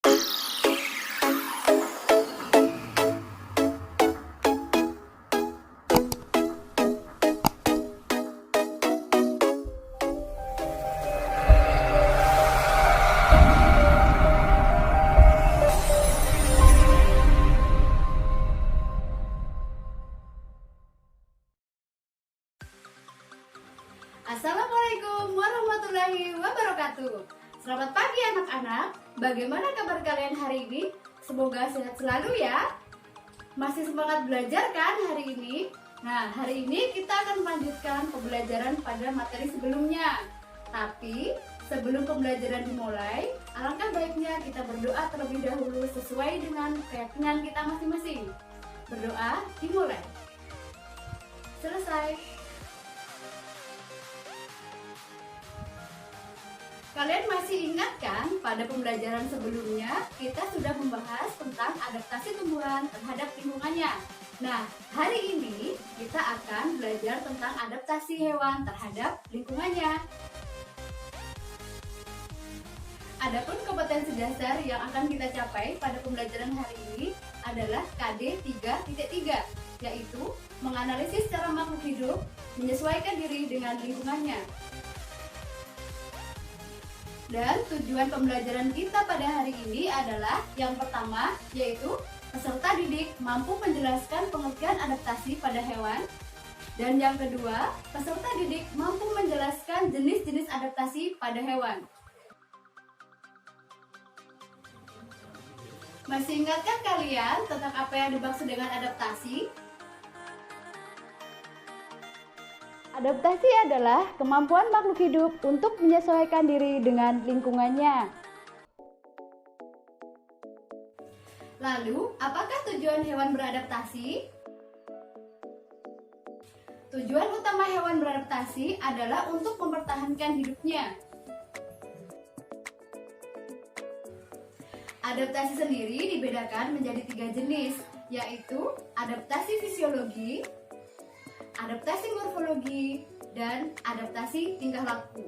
Assalamualaikum warahmatullahi wabarakatuh. Selamat pagi anak-anak. Bagaimana kabar kalian hari ini? Semoga sehat selalu ya. Masih semangat belajar kan hari ini? Nah, hari ini kita akan melanjutkan pembelajaran pada materi sebelumnya. Tapi sebelum pembelajaran dimulai, alangkah baiknya kita berdoa terlebih dahulu sesuai dengan keyakinan kita masing-masing. Berdoa dimulai. Selesai. Kalian masih ingat kan pada pembelajaran sebelumnya kita sudah membahas tentang adaptasi tumbuhan terhadap lingkungannya. Nah, hari ini kita akan belajar tentang adaptasi hewan terhadap lingkungannya. Adapun kompetensi dasar yang akan kita capai pada pembelajaran hari ini adalah KD 3.3, yaitu menganalisis cara makhluk hidup menyesuaikan diri dengan lingkungannya. Dan tujuan pembelajaran kita pada hari ini adalah yang pertama, yaitu peserta didik mampu menjelaskan pengertian adaptasi pada hewan. Dan yang kedua, peserta didik mampu menjelaskan jenis-jenis adaptasi pada hewan. Masih ingatkah kalian tentang apa yang dimaksud dengan adaptasi? Adaptasi adalah kemampuan makhluk hidup untuk menyesuaikan diri dengan lingkungannya. Lalu, apakah tujuan hewan beradaptasi? Tujuan utama hewan beradaptasi adalah untuk mempertahankan hidupnya. Adaptasi sendiri dibedakan menjadi 3 jenis, yaitu adaptasi fisiologi, adaptasi morfologi, dan adaptasi tingkah laku.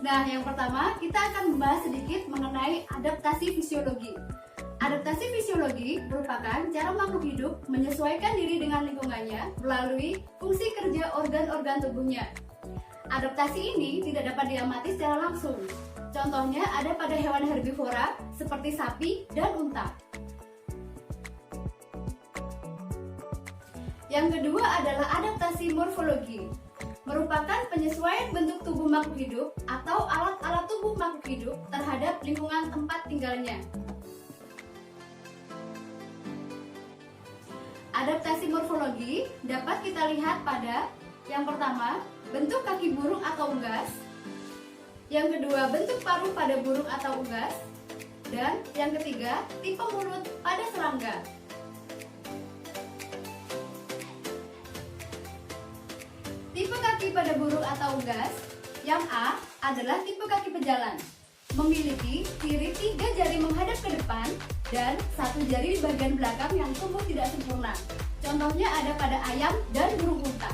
Nah, yang pertama kita akan membahas sedikit mengenai adaptasi fisiologi. Adaptasi fisiologi merupakan cara makhluk hidup menyesuaikan diri dengan lingkungannya melalui fungsi kerja organ-organ tubuhnya. Adaptasi ini tidak dapat diamati secara langsung. Contohnya ada pada hewan herbivora seperti sapi dan unta. Yang kedua adalah adaptasi morfologi, merupakan penyesuaian bentuk tubuh makhluk hidup atau alat-alat tubuh makhluk hidup terhadap lingkungan tempat tinggalnya. Adaptasi morfologi dapat kita lihat pada yang pertama, bentuk kaki burung atau unggas, yang kedua, bentuk paruh pada burung atau unggas, dan yang ketiga, tipe mulut pada serangga. Tipe kaki pada burung atau unggas, yang A adalah tipe kaki pejalan, memiliki ciri 3 jari menghadap ke depan dan 1 jari di bagian belakang yang tumbuh tidak sempurna. Contohnya ada pada ayam dan burung unta.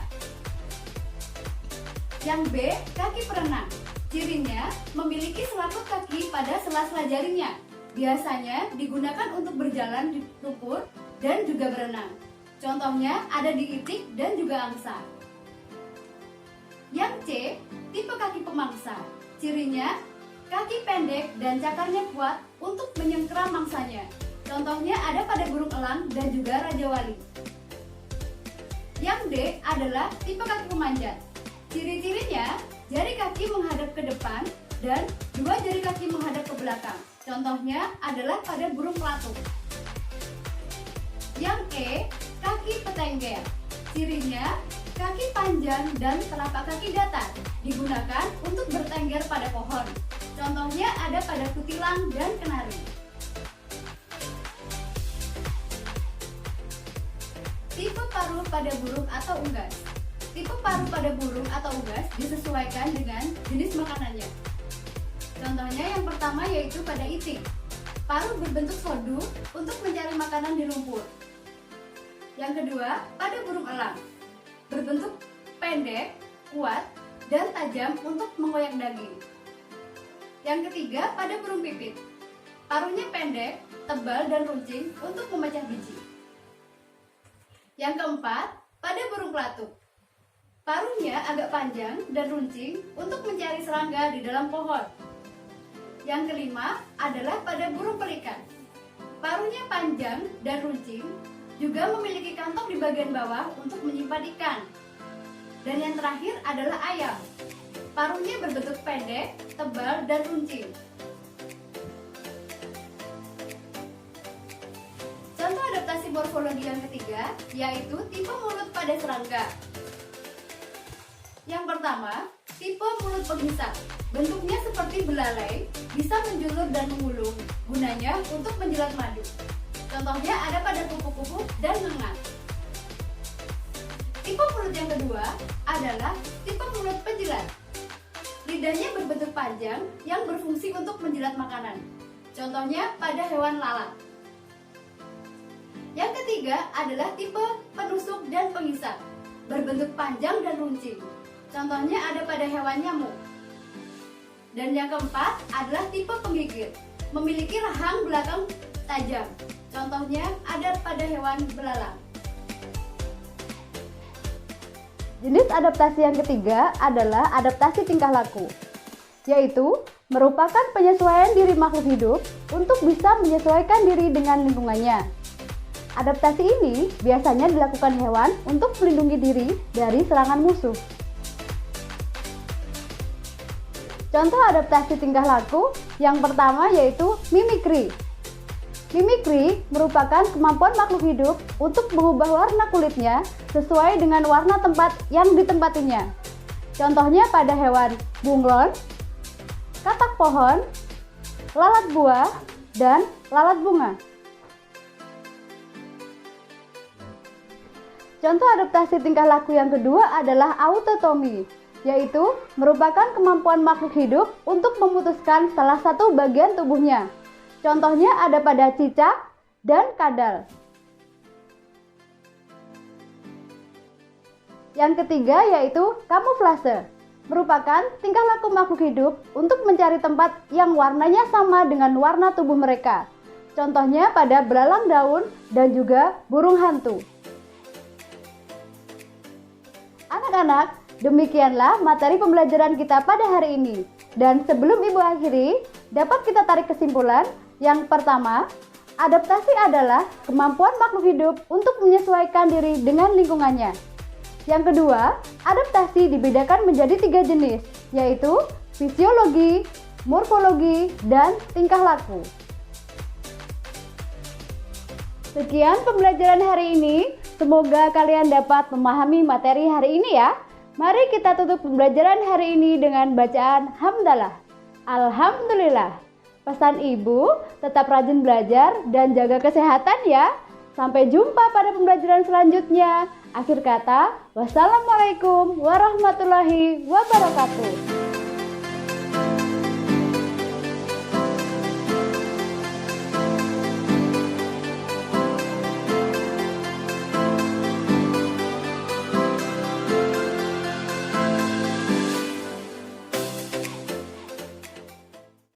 Yang B, kaki perenang, cirinya memiliki selaput kaki pada sela-sela jarinya. Biasanya digunakan untuk berjalan di lumpur dan juga berenang. Contohnya ada di itik dan juga angsa. Yang C, tipe kaki pemangsa. Cirinya, kaki pendek dan cakarnya kuat untuk menyengkeram mangsanya. Contohnya ada pada burung elang dan juga raja wali. Yang D adalah tipe kaki pemanjat. Ciri-cirinya, jari kaki menghadap ke depan dan 2 jari kaki menghadap ke belakang. Contohnya adalah pada burung pelatuk. Yang E, kaki petengger. Cirinya, kaki panjang dan telapak kaki datar, digunakan untuk bertengger pada pohon. Contohnya ada pada kutilang dan kenari. Tipe paruh pada burung atau unggas. Tipe paruh pada burung atau unggas disesuaikan dengan jenis makanannya. Contohnya yang pertama yaitu pada itik. Paruh berbentuk sodu untuk mencari makanan di lumpur. Yang kedua, pada burung elang. Berbentuk pendek, kuat, dan tajam untuk mengoyak daging. Yang ketiga, pada burung pipit. Paruhnya pendek, tebal, dan runcing untuk memecah biji. Yang keempat, pada burung pelatuk. Paruhnya agak panjang dan runcing untuk mencari serangga di dalam pohon. Yang kelima adalah pada burung pelikan. Paruhnya panjang dan runcing, juga memiliki kantong di bagian bawah untuk menyimpan ikan. Dan yang terakhir adalah ayam. Paruhnya berbentuk pendek, tebal, dan runcing. Contoh adaptasi morfologi yang ketiga, yaitu tipe mulut pada serangga. Yang pertama, tipe mulut penghisap. Bentuknya seperti belalai, bisa menjulur dan mengulung, gunanya untuk menjilat madu. Contohnya ada pada kupu-kupu dan ngengat. Tipe mulut yang kedua adalah tipe mulut penjilat. Lidahnya berbentuk panjang yang berfungsi untuk menjilat makanan. Contohnya pada hewan lalat. Yang ketiga adalah tipe penusuk dan penghisap. Berbentuk panjang dan runcing. Contohnya ada pada hewan nyamuk. Dan yang keempat adalah tipe penggigit. Memiliki rahang belakang tajam. Contohnya ada pada hewan belalang. Jenis adaptasi yang ketiga adalah adaptasi tingkah laku, yaitu merupakan penyesuaian diri makhluk hidup untuk bisa menyesuaikan diri dengan lingkungannya. Adaptasi ini biasanya dilakukan hewan untuk melindungi diri dari serangan musuh. Contoh adaptasi tingkah laku yang pertama yaitu mimikri. Mimikri merupakan kemampuan makhluk hidup untuk mengubah warna kulitnya sesuai dengan warna tempat yang ditempatinya. Contohnya pada hewan bunglon, katak pohon, lalat buah, dan lalat bunga. Contoh adaptasi tingkah laku yang kedua adalah autotomi, yaitu merupakan kemampuan makhluk hidup untuk memutuskan salah satu bagian tubuhnya. Contohnya ada pada cicak dan kadal. Yang ketiga yaitu kamuflase, merupakan tingkah laku makhluk hidup untuk mencari tempat yang warnanya sama dengan warna tubuh mereka. Contohnya pada belalang daun dan juga burung hantu. Anak-anak, demikianlah materi pembelajaran kita pada hari ini. Dan sebelum Ibu akhiri, dapat kita tarik kesimpulan. Yang pertama, adaptasi adalah kemampuan makhluk hidup untuk menyesuaikan diri dengan lingkungannya. Yang kedua, adaptasi dibedakan menjadi 3 jenis, yaitu fisiologi, morfologi, dan tingkah laku. Sekian pembelajaran hari ini, semoga kalian dapat memahami materi hari ini ya. Mari kita tutup pembelajaran hari ini dengan bacaan hamdalah. Alhamdulillah. Pesan ibu, tetap rajin belajar dan jaga kesehatan ya. Sampai jumpa pada pembelajaran selanjutnya. Akhir kata, wassalamualaikum warahmatullahi wabarakatuh.